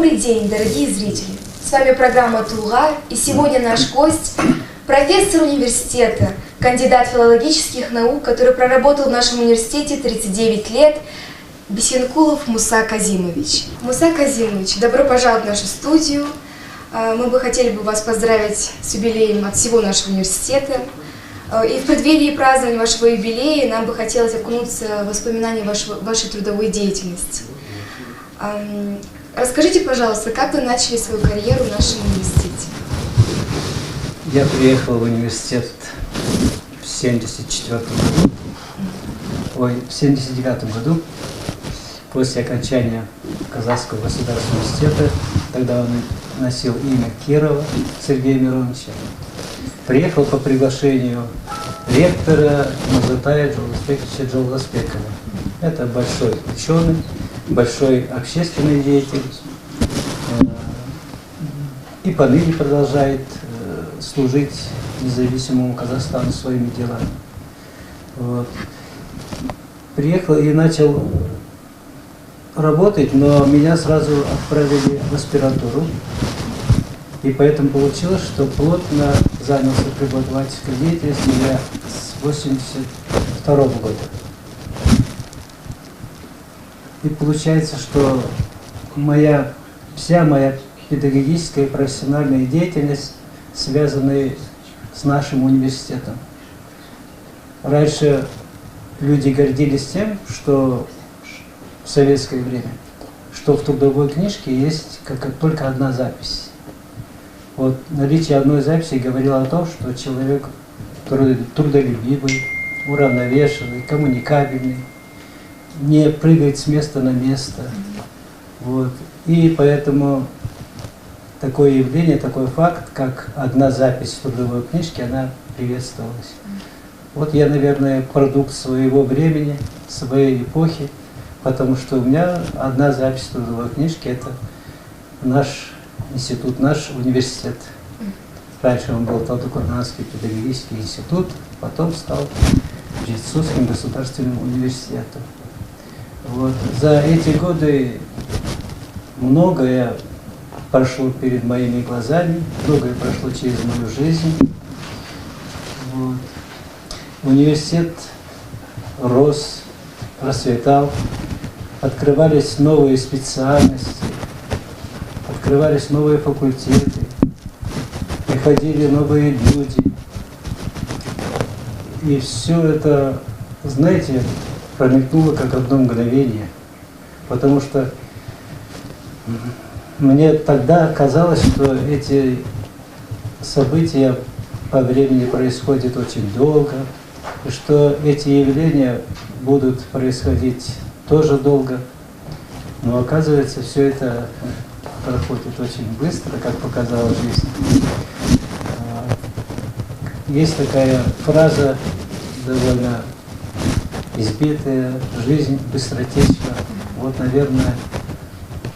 Добрый день, дорогие зрители! С вами программа «Тулга», и сегодня наш гость – профессор университета, кандидат филологических наук, который проработал в нашем университете 39 лет, Бесенкулов Муса Казимович. Муса Казимович, добро пожаловать в нашу студию. Мы бы хотели вас поздравить с юбилеем от всего нашего университета. И в преддверии празднования вашего юбилея нам бы хотелось окунуться в воспоминания вашей трудовой деятельности. Расскажите, пожалуйста, как вы начали свою карьеру в нашем университете? Я приехал в университет в 79 году, после окончания Казахского государственного университета. Тогда он носил имя Кирова Сергея Мироновича. Приехал по приглашению ректора Мурзатая Джолдасбековича Джолдасбекова. Это большой ученый, большой общественный деятель, и поныне продолжает служить независимому Казахстану своими делами. Вот. Приехал и начал работать, но меня сразу отправили в аспирантуру. И поэтому получилось, что плотно занялся преподавательской деятельностью я с 1982 года. И получается, что вся моя педагогическая и профессиональная деятельность связаны с нашим университетом. Раньше люди гордились тем, что в советское время, что в трудовой книжке есть только одна запись. Вот наличие одной записи говорило о том, что человек трудолюбивый, уравновешенный, коммуникабельный, не прыгает с места на место. Вот. И поэтому такое явление, такой факт, как одна запись в трудовой книжке, она приветствовалась. Вот я, наверное, продукт своего времени, своей эпохи, потому что у меня одна запись в трудовой книжке – это наш институт, наш университет. Раньше он был Талдыкурганский педагогический институт, потом стал Жетысудским государственным университетом. Вот. За эти годы многое прошло перед моими глазами, многое прошло через мою жизнь. Вот. Университет рос, процветал, открывались новые специальности, открывались новые факультеты, приходили новые люди. И все это, знаете, промелькнуло как одно мгновение, потому что мне тогда казалось, что эти события по времени происходят очень долго, и что эти явления будут происходить тоже долго, но оказывается, все это проходит очень быстро, как показала жизнь. Есть такая фраза довольно избитая: «Жизнь быстротечна». Вот, наверное,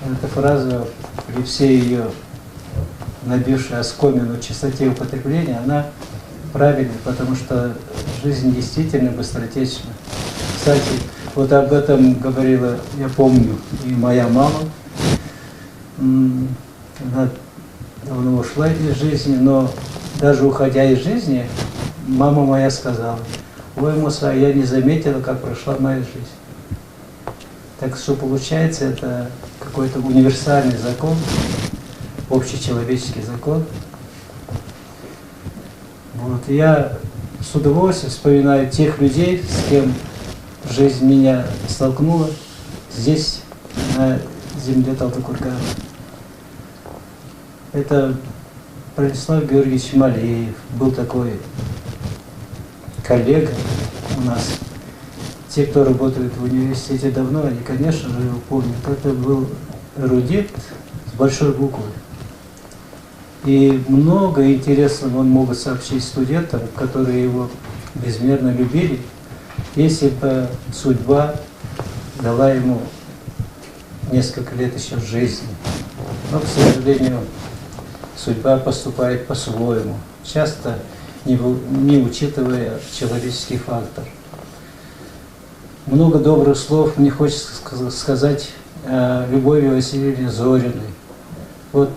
эта фраза, при всей ее набившей оскомину чистоте употребления, она правильная, потому что жизнь действительно быстротечна. Кстати, вот об этом говорила, я помню, и моя мама. Она давно ушла из жизни, но даже уходя из жизни, мама моя сказала: «Ой, Муса, я не заметила, как прошла моя жизнь». Так что получается, это какой-то универсальный закон, общечеловеческий закон. Вот. Я с удовольствием вспоминаю тех людей, с кем жизнь меня столкнула здесь, на земле Талдыкургана. Это Бронислав Георгиевич Малеев, был такой коллега у нас. Те, кто работает в университете давно, они, конечно же, его помнят. Это был эрудит с большой буквы. И много интересного он мог сообщить студентам, которые его безмерно любили, если бы судьба дала ему несколько лет еще в жизни. Но, к сожалению, судьба поступает по-своему, часто не учитывая человеческий фактор. Много добрых слов мне хочется сказать о Любови Васильевне Зориной. Вот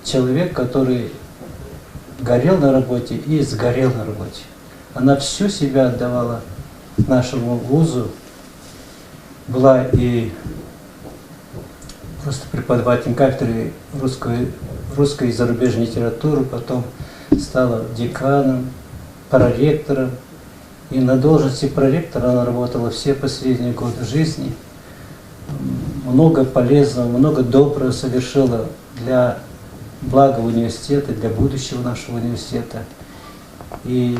человек, который горел на работе и сгорел на работе. Она всю себя отдавала нашему вузу, была и просто преподавателем кафедры русской и зарубежной литературы, потом стала деканом, проректором. И на должности проректора она работала все последние годы жизни. Много полезного, много доброго совершила для блага университета, для будущего нашего университета. И,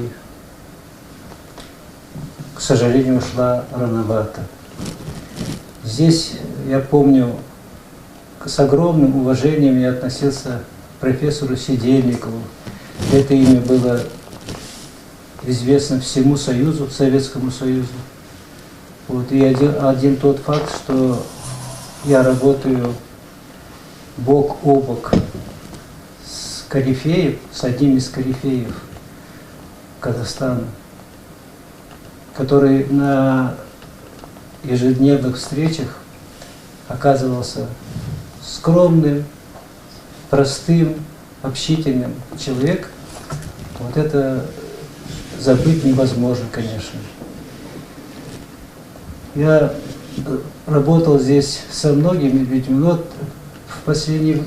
к сожалению, ушла рановато. Здесь, я помню, с огромным уважением я относился к профессору Сидельникову. Это имя было известно всему Союзу, Советскому Союзу. Вот. И один тот факт, что я работаю бок о бок с корифеем, с одним из корифеев Казахстана, который на ежедневных встречах оказывался скромным, простым, общительным человек. Вот это забыть невозможно, конечно. Я работал здесь со многими людьми. Вот в последние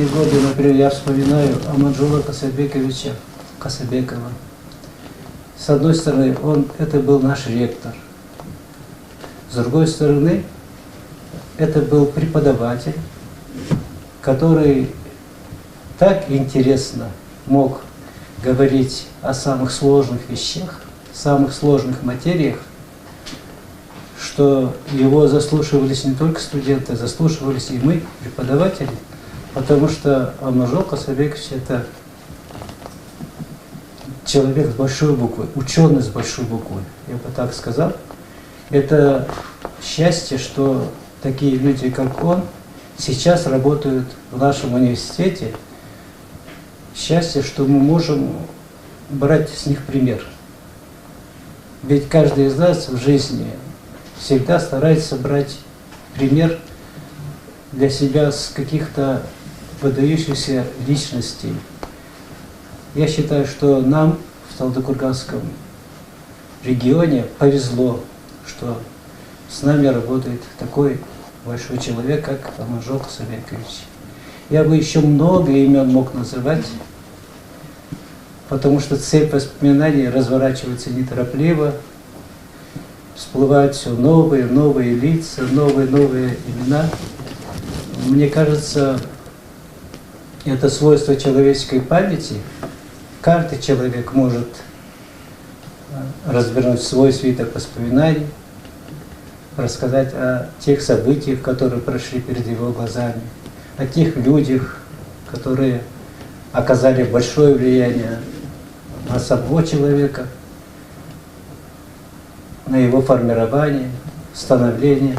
годы, например, я вспоминаю Аманжула Касабековича Касабекова. С одной стороны, это был наш ректор. С другой стороны, это был преподаватель, который так интересно мог говорить о самых сложных вещах, самых сложных материях, что его заслушивались не только студенты, заслушивались и мы, преподаватели, потому что Аманжол Касабекович – это человек с большой буквы, ученый с большой буквы, я бы так сказал. Это счастье, что такие люди, как он, сейчас работают в нашем университете. Счастье, что мы можем брать с них пример. Ведь каждый из нас в жизни всегда старается брать пример для себя с каких-то выдающихся личностей. Я считаю, что нам в Талдыкурганском регионе повезло, что с нами работает такой большой человек, как Аманжол Касабекович. Я бы еще много имен мог называть, потому что цепь воспоминаний разворачивается неторопливо, всплывают все новые лица, новые имена. Мне кажется, это свойство человеческой памяти. Каждый человек может развернуть свой свиток воспоминаний, рассказать о тех событиях, которые прошли перед его глазами, о тех людях, которые оказали большое влияние на самого человека, на его формирование, становление.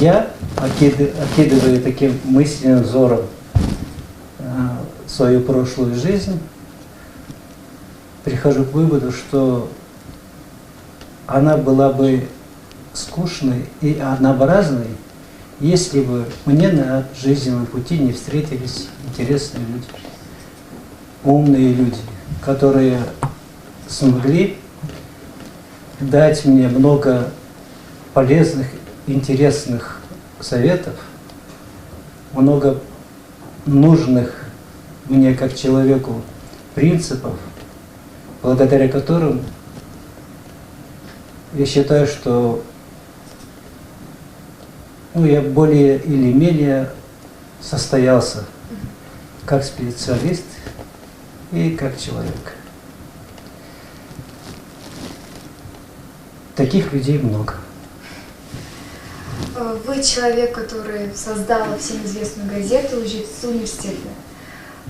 Я, окидывая таким мысленным взором свою прошлую жизнь, прихожу к выводу, что она была бы скучной и однообразной, если бы мне на жизненном пути не встретились интересные люди, умные люди, которые смогли дать мне много полезных, интересных советов, много нужных мне как человеку принципов, благодаря которым я считаю, что я более или менее состоялся как специалист и как человек. Таких людей много. Вы человек, который создал всем известную газету «Лжецы университета».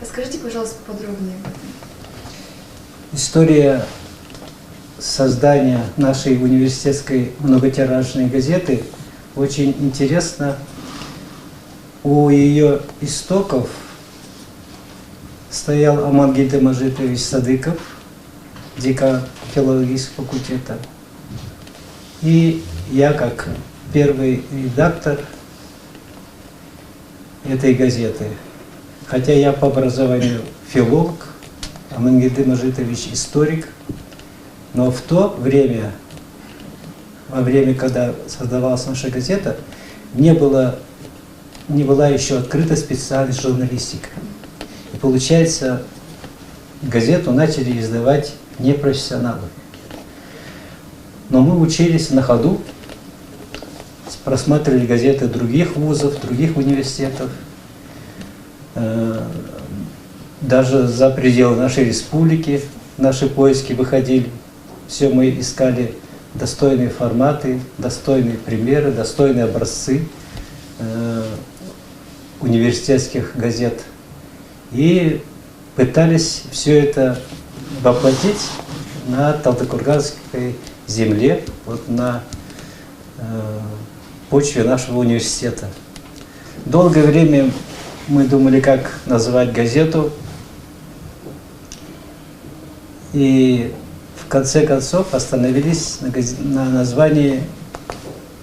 Расскажите, пожалуйста, подробнее об этом. История создания нашей университетской многотиражной газеты очень интересна. У ее истоков стоял Амангельд Мажитович Садыков, декан филологического факультета. И я, как первый редактор, этой газеты. Хотя я по образованию филолог, а Амангельды Мажитович историк, но в то время, во время, когда создавалась наша газета, не была еще открыта специальность журналистика. И получается, газету начали издавать непрофессионалы. Но мы учились на ходу, просматривали газеты других вузов, других университетов, даже за пределы нашей республики наши поиски выходили. Все мы искали достойные форматы, достойные примеры, достойные образцы университетских газет. И пытались все это воплотить на Талдыкурганской земле, вот на почве нашего университета. Долгое время мы думали, как назвать газету, и в конце концов остановились на названии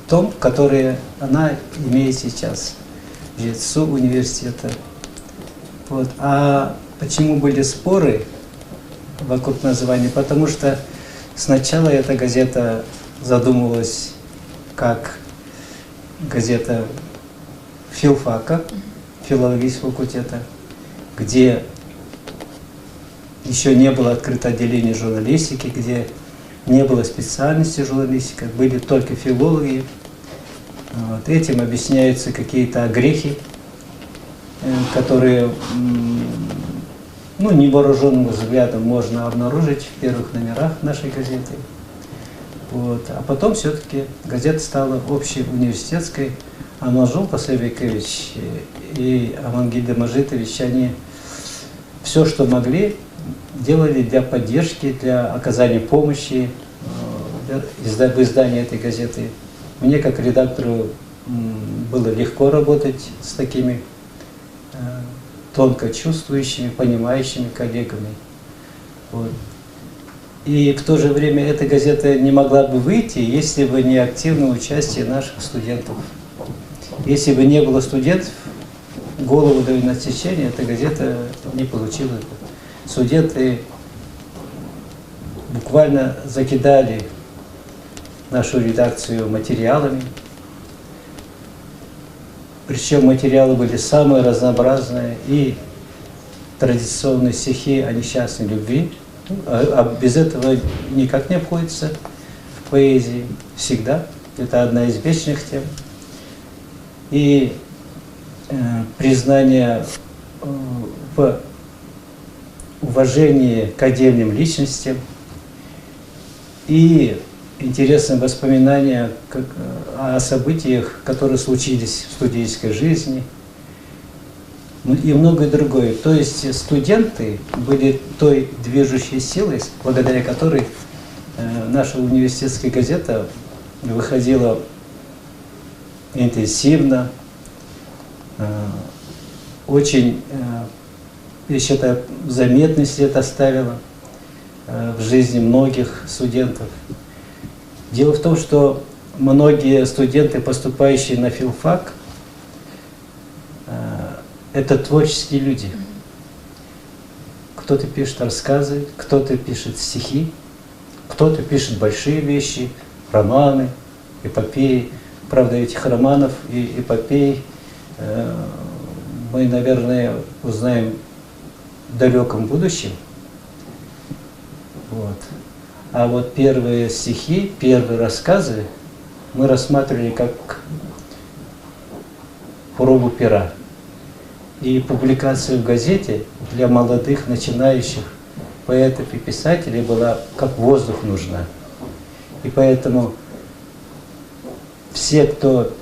том, которое она имеет сейчас, ЖЭЦУ университета. Вот. А почему были споры вокруг названия? Потому что сначала эта газета задумывалась как газета филфака, филологического факультета, где еще не было открыто отделение журналистики, где не было специальности журналистика, были только филологи. Вот. Этим объясняются какие-то огрехи, которые невооруженным взглядом можно обнаружить в первых номерах нашей газеты. Вот. А потом все-таки газета стала общеуниверситетской. А Манжул Пасабекович и Амангельды Мажитович, они все, что могли, делали для поддержки, для оказания помощи в издании этой газеты. Мне, как редактору, было легко работать с такими тонко чувствующими, понимающими коллегами. Вот. И в то же время эта газета не могла бы выйти, если бы не активное участие наших студентов. Если бы не было студентов, голову до изнасечения эта газета не получила бы. Студенты буквально закидали нашу редакцию материалами. Причем материалы были самые разнообразные, и традиционные стихи о несчастной любви. А без этого никак не обходится в поэзии всегда. Это одна из вечных тем. И признание в уважении к отдельным личностям, и интересные воспоминания о событиях, которые случились в студенческой жизни, и многое другое. То есть студенты были той движущей силой, благодаря которой наша университетская газета выходила интенсивно, очень, я считаю, заметный след оставила в жизни многих студентов. Дело в том, что многие студенты, поступающие на филфак, это творческие люди. Кто-то пишет рассказы, кто-то пишет стихи, кто-то пишет большие вещи, романы, эпопеи. Правда, этих романов и эпопей мы, наверное, узнаем в далеком будущем. Вот. А вот первые стихи, первые рассказы мы рассматривали как пробу пера. И публикация в газете для молодых начинающих поэтов и писателей была как воздух нужна. И поэтому все, кто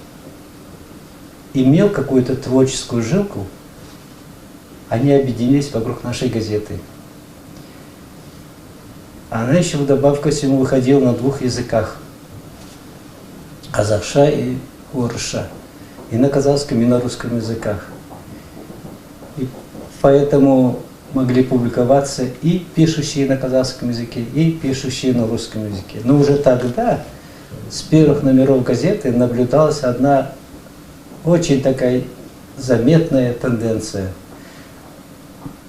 имел какую-то творческую жилку, они объединились вокруг нашей газеты. Она еще вдобавок ко всему выходила на 2 языках. Казахша и орысша. И на казахском, и на русском языках. И поэтому могли публиковаться и пишущие на казахском языке, и пишущие на русском языке. Но уже тогда с первых номеров газеты наблюдалась одна очень такая заметная тенденция.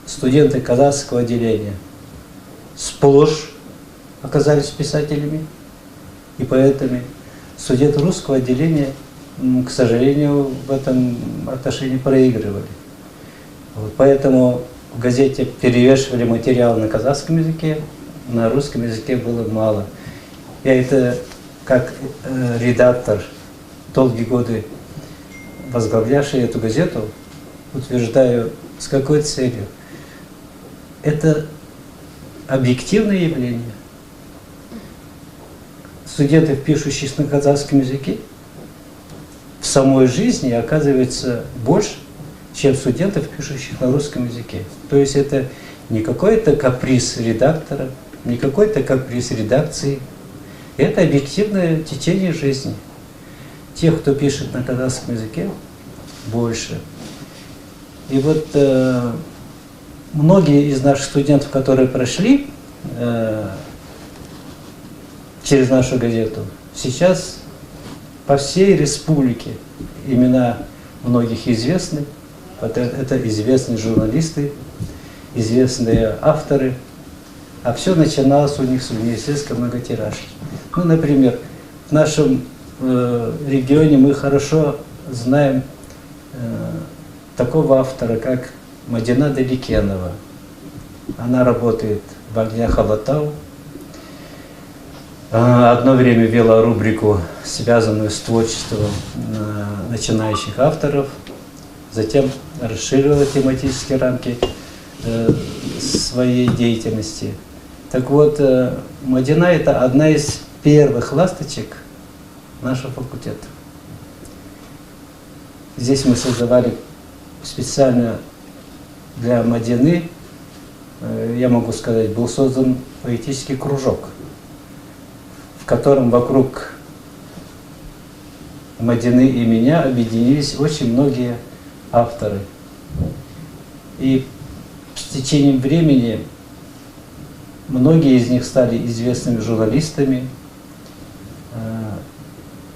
Студенты казахского отделения сплошь оказались писателями и поэтами. Студенты русского отделения, к сожалению, в этом отношении проигрывали. Вот, поэтому в газете перевешивали материал на казахском языке, на русском языке было мало. Я это как редактор, долгие годы возглавлявший эту газету, утверждаю, с какой целью. Это объективное явление. Студентов, пишущих на казахском языке, в самой жизни оказывается больше, чем студентов, пишущих на русском языке. То есть это не какой-то каприз редактора, не какой-то каприз редакции. Это объективное течение жизни. Тех, кто пишет на казахском языке, больше. И вот многие из наших студентов, которые прошли через нашу газету, сейчас по всей республике имена многих известны. Это известные журналисты, известные авторы. А все начиналось у них с университетской многотиражки. Ну, например, в нашем регионе мы хорошо знаем такого автора, как Мадина Даликенова. Она работает в «Огнях Алатау». Одно время вела рубрику, связанную с творчеством начинающих авторов, затем расширила тематические рамки своей деятельности. Так вот, Мадина – это одна из первых ласточек нашего факультета. Здесь мы создавали специально для Мадины, я могу сказать, был создан поэтический кружок, в котором вокруг Мадины и меня объединились очень многие авторы. И с течением времени многие из них стали известными журналистами,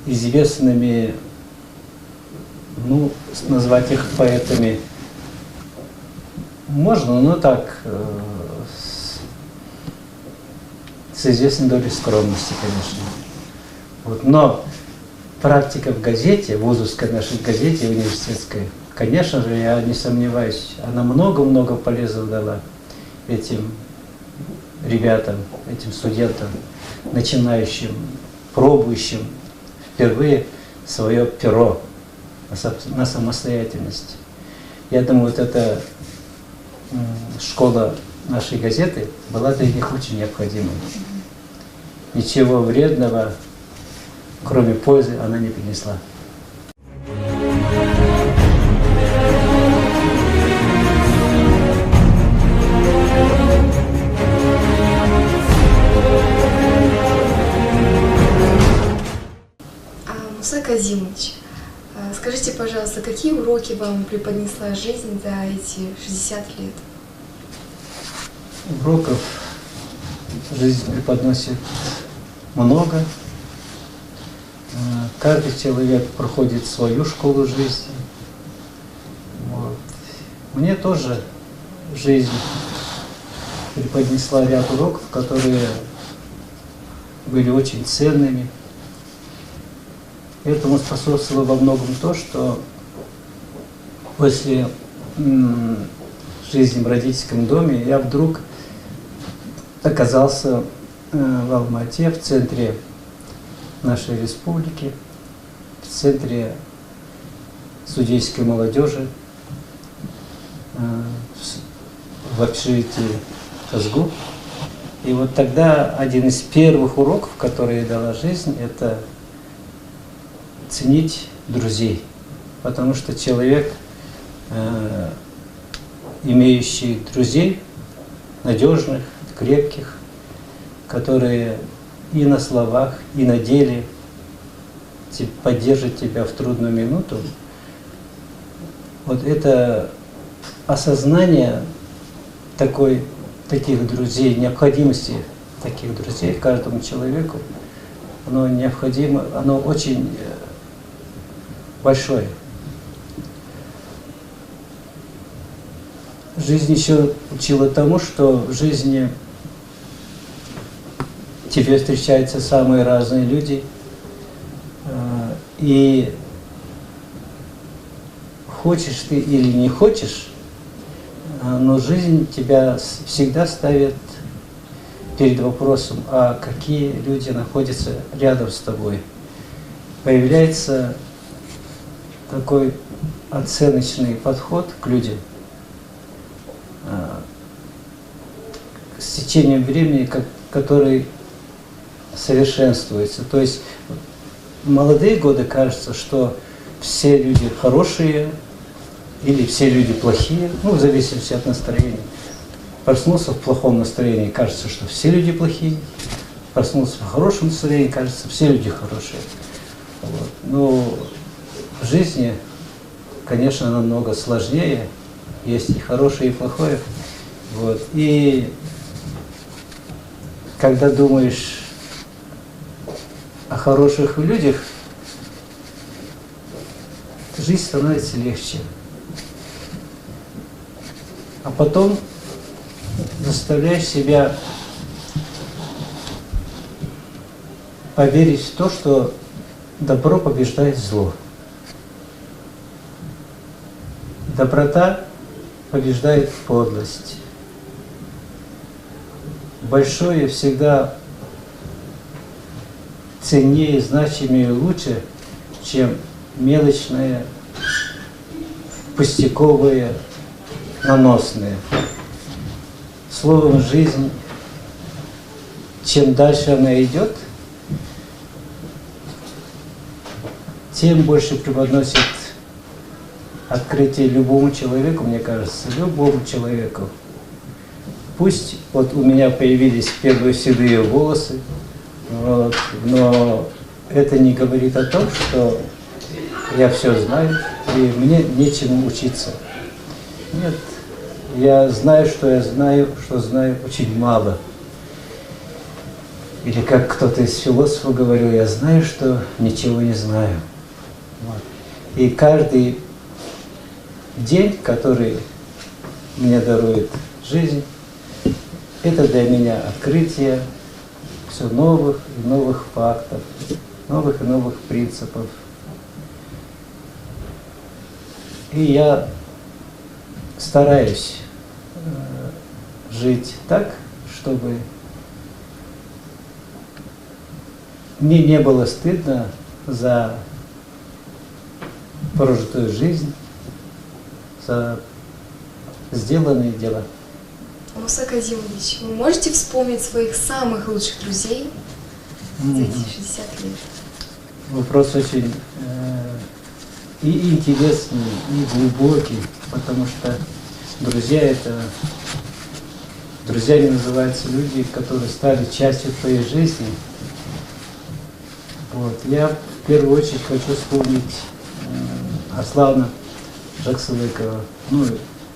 известными, ну, назвать их поэтами можно, но так, с известной долей скромности, конечно. Вот. Но практика в газете, вузовской нашей газете, университетской, конечно же, я не сомневаюсь, она много-много полезного дала этим ребятам, этим студентам, начинающим, пробующим впервые свое перо на самостоятельность. Я думаю, вот эта школа нашей газеты была для них очень необходимой. Ничего вредного, кроме пользы, она не принесла. Муса Казимович, скажите, пожалуйста, какие уроки вам преподнесла жизнь за эти 60 лет? Уроков жизнь преподносит много. Каждый человек проходит свою школу жизни. Вот. Мне тоже жизнь преподнесла ряд уроков, которые были очень ценными. Этому способствовало во многом то, что после жизни в родительском доме я вдруг оказался в Алмате, в центре нашей республики, в центре судейской молодежи, в общежитии Казгу. И вот тогда один из первых уроков, которые дала жизнь, это ценить друзей. Потому что человек, имеющий друзей, надежных, крепких, которые и на словах, и на деле поддержат тебя в трудную минуту, вот это осознание таких друзей, необходимости таких друзей каждому человеку, оно необходимо, оно очень большое. жизнь еще учила тому, что в жизни тебе встречаются самые разные люди, и хочешь ты или не хочешь, но жизнь тебя всегда ставит перед вопросом, а какие люди находятся рядом с тобой. Появляется такой оценочный подход к людям. С течением времени, который совершенствуется. То есть в молодые годы кажется, что все люди хорошие или все люди плохие, ну, в зависимости от настроения. Проснулся в плохом настроении, кажется, что все люди плохие. Проснулся в хорошем настроении, кажется, все люди хорошие. Вот. Но в жизни, конечно, намного сложнее. Есть и хорошее, и плохое. Вот. И когда думаешь о хороших людях, жизнь становится легче. А потом заставляешь себя поверить в то, что добро побеждает зло. Доброта побеждает подлость. Большое всегда ценнее, значимее и лучше, чем мелочное, пустяковое, наносное. Словом, жизнь, чем дальше она идет, тем больше преподносит открытие любому человеку, мне кажется, любому человеку. Пусть вот у меня появились первые седые волосы, вот, но это не говорит о том, что я все знаю и мне нечему учиться. Нет, я знаю, что знаю очень мало. Или как кто-то из философов говорил, я знаю, что ничего не знаю. Вот. И каждый день, который мне дарует жизнь, это для меня открытие все новых и новых фактов, новых и новых принципов. И я стараюсь жить так, чтобы мне не было стыдно за прожитую жизнь, за сделанные дела. Муса Казимович, вы можете вспомнить своих самых лучших друзей за эти 60 лет? Вопрос очень и интересный, и глубокий, потому что друзьями называются люди, которые стали частью твоей жизни. Вот. Я в первую очередь хочу вспомнить Аслана Жаксылыкова. Ну,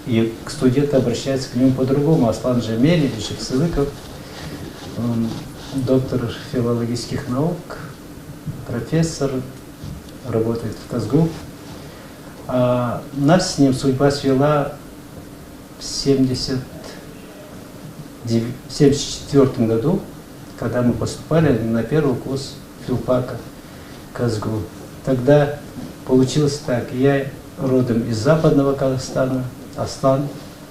и студенты обращаются к нему по-другому. Аслан Джамель Жаксылыков, он доктор филологических наук, профессор, работает в Казгу. А нас с ним судьба свела в 1974 году, когда мы поступали на первый курс филфака Казгу. Тогда получилось так: я родом из Западного Казахстана, Аслан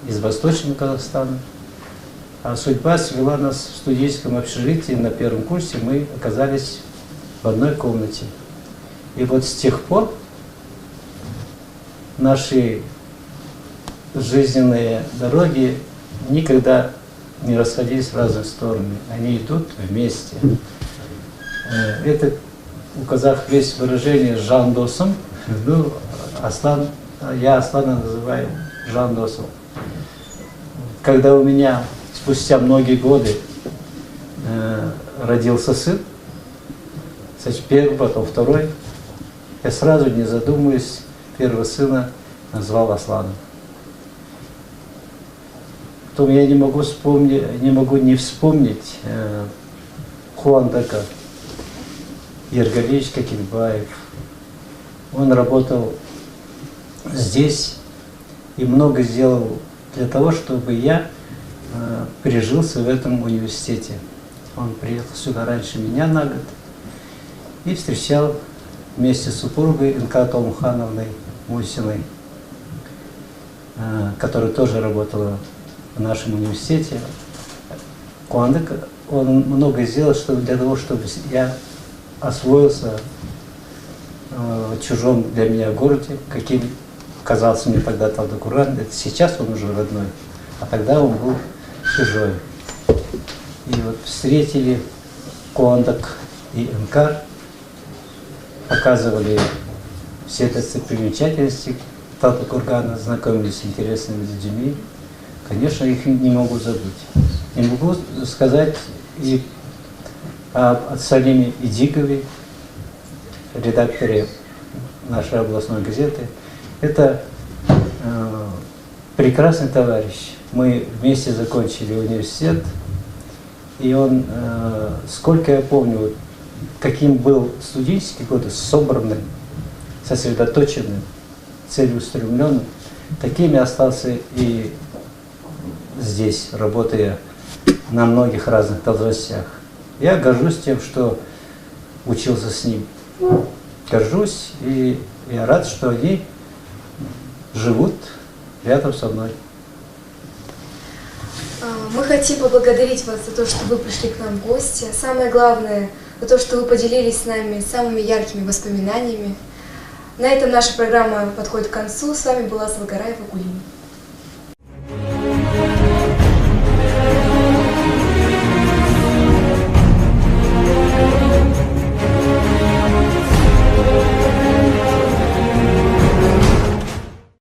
из Восточного Казахстана. А судьба свела нас в студенческом общежитии на первом курсе, мы оказались в одной комнате. И вот с тех пор наши жизненные дороги никогда не расходились в разные стороны. Они идут вместе. Это у казахов есть выражение «жан досым». Ну, я Аслана называю жан досым. Когда у меня спустя многие годы родился сын, кстати, первый, потом второй, я сразу, не задумываясь, первого сына назвал Асланом. Потом я не могу не вспомнить Хуандака Ергалевич Кокенбаев. Он работал здесь и много сделал для того, чтобы я прижился в этом университете. Он приехал сюда раньше меня на год и встречал вместе с супругой Энкат Олмхановной Мусиной, которая тоже работала в нашем университете. Куандык, он много сделал для того, чтобы я освоился в чужом для меня городе, каким казался мне тогда Талдыкурган. Это сейчас он уже родной, а тогда он был чужой. И вот встретили Куандык и Энкар, показывали все достопримечательности Талдыкургана, знакомились с интересными людьми. Конечно, их не могу забыть. Не могу сказать и о Салиме Идигове, редакторе нашей областной газеты. Это прекрасный товарищ. Мы вместе закончили университет, и он, сколько я помню, каким был студенческий год, собранным, сосредоточенным, целеустремленным, таким я остался и здесь, работая на многих разных должностях. Я горжусь тем, что учился с ним. Горжусь, и я рад, что они живут рядом со мной. Мы хотим поблагодарить вас за то, что вы пришли к нам в гости. Самое главное, за то, что вы поделились с нами самыми яркими воспоминаниями. На этом наша программа подходит к концу. С вами была Салгараева Гулина.